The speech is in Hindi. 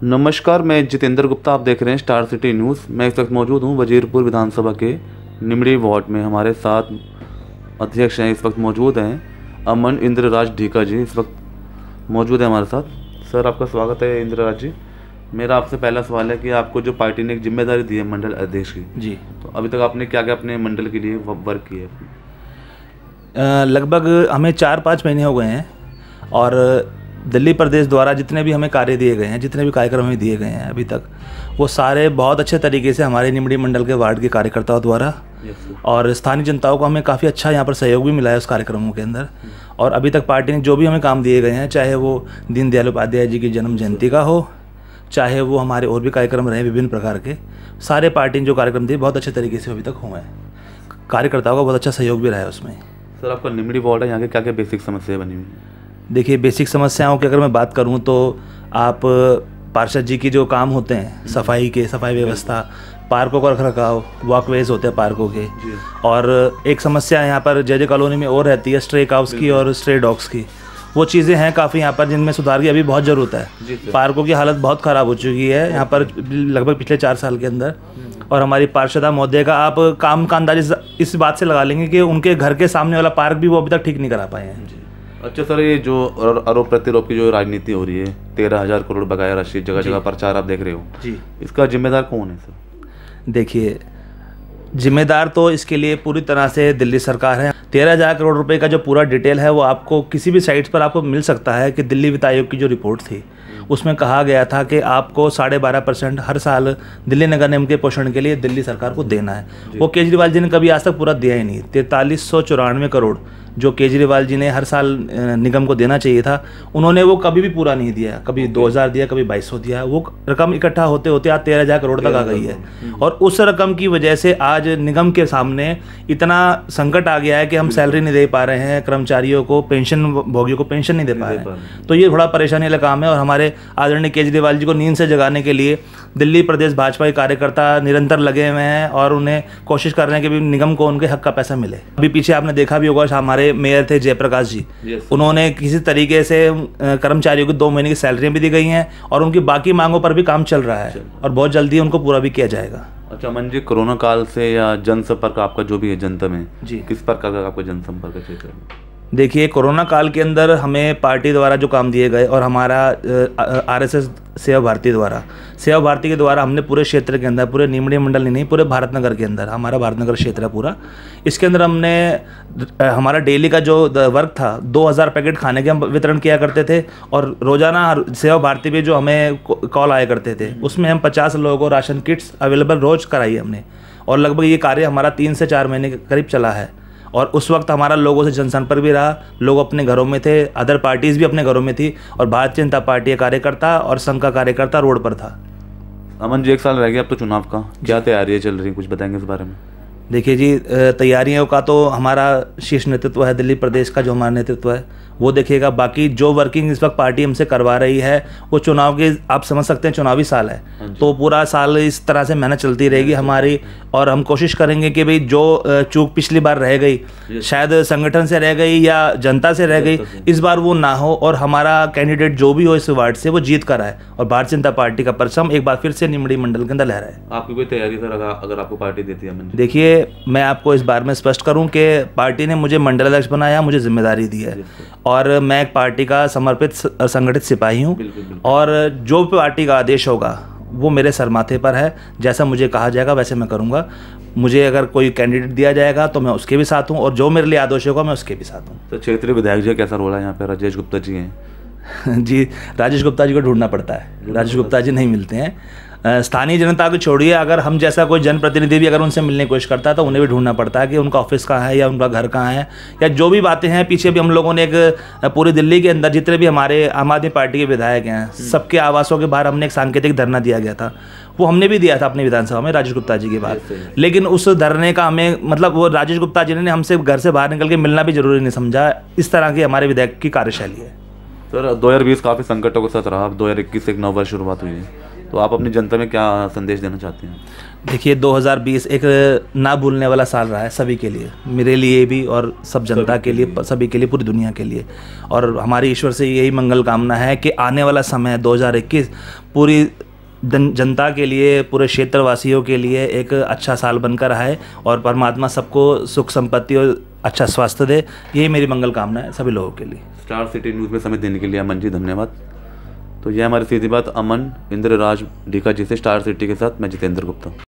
नमस्कार, मैं जितेंद्र गुप्ता। आप देख रहे हैं स्टार सिटी न्यूज़। मैं इस वक्त मौजूद हूं वजीरपुर विधानसभा के निमड़ी वार्ड में। हमारे साथ अध्यक्ष हैं, इस वक्त मौजूद हैं अमन इंद्रराज ढीका जी, इस वक्त मौजूद है हमारे साथ। सर, आपका स्वागत है इंद्रराज जी। मेरा आपसे पहला सवाल है कि आपको जो पार्टी ने एक जिम्मेदारी दी है मंडल अध्यक्ष की जी, तो अभी तक आपने क्या क्या अपने मंडल के लिए वर्क किया है? लगभग हमें 4-5 महीने हो गए हैं और दिल्ली प्रदेश द्वारा जितने भी हमें कार्य दिए गए हैं, जितने भी कार्यक्रम हमें दिए गए हैं अभी तक, वो सारे बहुत अच्छे तरीके से हमारे निमड़ी मंडल के वार्ड के कार्यकर्ताओं द्वारा और स्थानीय जनताओं को हमें काफ़ी अच्छा यहाँ पर सहयोग भी मिला है उस कार्यक्रमों के अंदर। और अभी तक पार्टी ने जो भी हमें काम दिए गए हैं, चाहे वो दीनदयाल उपाध्याय जी की जन्म जयंती का हो, चाहे वो हमारे और भी कार्यक्रम रहे विभिन्न प्रकार के, सारे पार्टी ने जो कार्यक्रम दिए बहुत अच्छे तरीके से अभी तक हुए हैं। कार्यकर्ताओं का बहुत अच्छा सहयोग भी रहा है उसमें। सर, आपका निमड़ी वार्ड है, यहाँ के क्या क्या बेसिक समस्याएं बनी हुई हैं? देखिए, बेसिक समस्याओं की अगर मैं बात करूं तो आप पार्षद जी की जो काम होते हैं सफाई व्यवस्था, पार्कों का रखरखाव, वॉकवेज होते हैं पार्कों के, और एक समस्या यहाँ पर जे कॉलोनी में और रहती है स्ट्रे काउस की और स्ट्रे डॉग्स की। वो चीज़ें हैं काफ़ी यहाँ पर जिनमें सुधार की अभी बहुत ज़रूरत है। पार्कों की हालत बहुत ख़राब हो चुकी है यहाँ पर लगभग पिछले 4 साल के अंदर। और हमारी पार्षदा महोदय का आप काम का अंदाज़ा इस बात से लगा लेंगे कि उनके घर के सामने वाला पार्क भी वो अभी तक ठीक नहीं करा पाए हैं। अच्छा सर, ये जो आरोप प्रत्यारोप की जो राजनीति हो रही है, 13,000 करोड़ बकाया राशि जगह जगह प्रचार आप देख रहे हो जी, इसका जिम्मेदार कौन है सर? देखिए, जिम्मेदार तो इसके लिए पूरी तरह से दिल्ली सरकार है। 13,000 करोड़ रुपए का जो पूरा डिटेल है वो आपको किसी भी साइट्स पर आपको मिल सकता है कि दिल्ली वित्त आयोग की जो रिपोर्ट थी उसमें कहा गया था कि आपको 12.5% हर साल दिल्ली नगर निगम के पोषण के लिए दिल्ली सरकार को देना है। वो केजरीवाल जी ने कभी आज तक पूरा दिया ही नहीं। 4394 करोड़ जो केजरीवाल जी ने हर साल निगम को देना चाहिए था, उन्होंने वो कभी भी पूरा नहीं दिया। कभी 2000 दिया, कभी 2200 दिया। वो रकम इकट्ठा होते होते आज 13,000 करोड़ तक आ गई है। और उस रकम की वजह से आज निगम के सामने इतना संकट आ गया है कि हम सैलरी नहीं दे पा रहे हैं, कर्मचारियों को, पेंशन भोगियों को पेंशन नहीं दे पा रहे हैं। तो ये थोड़ा परेशानी वाला काम है। और हमारे आदरणीय केजरीवाल जी को नींद से जगाने के लिए दिल्ली प्रदेश भाजपा के कार्यकर्ता निरंतर लगे हुए हैं और उन्हें कोशिश कर रहे हैं कि निगम को उनके हक का पैसा मिले। अभी पीछे आपने देखा भी होगा, हमारे मेयर थे जयप्रकाश जी, उन्होंने किसी तरीके से कर्मचारियों को 2 महीने की सैलरियां भी दी गई हैं और उनकी बाकी मांगों पर भी काम चल रहा है और बहुत जल्दी उनको पूरा भी किया जाएगा। अच्छा अमन जी, कोरोना काल से या जनसंपर्क आपका जो भी है जनता में जी, किस प्रकार का आपका जनसंपर्क क्षेत्र में? देखिए, कोरोना काल के अंदर हमें पार्टी द्वारा जो काम दिए गए और हमारा RSS सेवा भारती के द्वारा हमने पूरे क्षेत्र के अंदर, पूरे निमड़ी मंडल नहीं, पूरे भारतनगर के अंदर, हमारा भारतनगर क्षेत्र है पूरा, इसके अंदर हमने हमारा डेली का जो वर्क था 2000 पैकेट खाने के हम वितरण किया करते थे। और रोज़ाना सेवा भारती पे जो हमें कॉल आया करते थे उसमें हम 50 लोगों को राशन किट्स अवेलेबल रोज़ कराई हमने। और लगभग ये कार्य हमारा 3 से 4 महीने के करीब चला है। और उस वक्त हमारा लोगों से जनसंपर्क भी रहा, लोग अपने घरों में थे, अदर पार्टीज़ भी अपने घरों में थी और भारतीय जनता पार्टी का कार्यकर्ता और संघ का कार्यकर्ता रोड पर था। अमन जी, 1 साल रह गया अब तो चुनाव का, क्या तैयारियां चल रही, कुछ बताएंगे इस बारे में? देखिए जी, तैयारियों का तो हमारा शीर्ष नेतृत्व है, दिल्ली प्रदेश का जो हमारा नेतृत्व है वो देखिएगा। बाकी जो वर्किंग इस वक्त पार्टी हमसे करवा रही है वो चुनाव के, आप समझ सकते हैं चुनावी साल है तो पूरा साल इस तरह से मेहनत चलती रहेगी हमारी। और हम कोशिश करेंगे कि भाई जो चूक पिछली बार रह गई, शायद संगठन से रह गई या जनता से रह गई, इस बार वो ना हो और हमारा कैंडिडेट जो भी हो इस वार्ड से वो जीत कर आए और भारतीय जनता पार्टी का परचम एक बार फिर से निमड़ी मंडल के अंदर लहराए। आपकी कोई तैयारी सर अगर आपको पार्टी देती है? देखिए, मैं आपको इस बार में स्पष्ट करूं कि पार्टी ने मुझे मंडल अध्यक्ष बनाया, मुझे जिम्मेदारी दी है और मैं एक पार्टी का समर्पित संगठित सिपाही हूं। और जो पार्टी का आदेश होगा वो मेरे सर माथे पर है। जैसा मुझे कहा जाएगा वैसे मैं करूंगा। मुझे अगर कोई कैंडिडेट दिया जाएगा तो मैं उसके भी साथ हूं और जो मेरे लिए आदेश होगा मैं उसके भी साथ हूं। तो क्षेत्रीय विधायक जी कैसा रोल है यहाँ पे? राजेश गुप्ता जी हैं जी, राजेश गुप्ता जी को ढूंढना पड़ता है, राजेश गुप्ता जी नहीं मिलते हैं। स्थानीय जनता को छोड़िए, अगर हम जैसा कोई जनप्रतिनिधि भी अगर उनसे मिलने की कोशिश करता है तो उन्हें भी ढूंढना पड़ता है कि उनका ऑफिस कहाँ है या उनका घर कहाँ है या जो भी बातें हैं। पीछे भी हम लोगों ने एक पूरी दिल्ली के अंदर जितने भी हमारे आम आदमी पार्टी के विधायक हैं सबके आवासों के बाहर हमने एक सांकेतिक धरना दिया गया था। वो हमने भी दिया था अपनी विधानसभा में राजेश गुप्ता जी के बाद। लेकिन उस धरने का हमें मतलब वो राजेश गुप्ता जी ने हमसे घर से बाहर निकल के मिलना भी जरूरी नहीं समझा। इस तरह की हमारे विधायक की कार्यशैली है। सर, 2020 काफ़ी संकटों के साथ रहा। अब 2021 से एक नव वर्ष शुरुआत हुई है, तो आप अपनी जनता में क्या संदेश देना चाहते हैं? देखिए 2020 एक ना भूलने वाला साल रहा है सभी के लिए, मेरे लिए भी और सब जनता के लिए, सभी के लिए, पूरी दुनिया के लिए। और हमारी ईश्वर से यही मंगल कामना है कि आने वाला समय 2021 पूरी जनता के लिए, पूरे क्षेत्रवासियों के लिए एक अच्छा साल बनकर आए और परमात्मा सबको सुख संपत्ति और अच्छा स्वास्थ्य दे। यही मेरी मंगल कामना है सभी लोगों के लिए। स्टार सिटी न्यूज़ में समय देने के लिए अमन जी धन्यवाद। तो यह हमारी सीधी बात अमन इंद्र राज ढीका जी से, स्टार सिटी के साथ मैं जितेंद्र गुप्ता।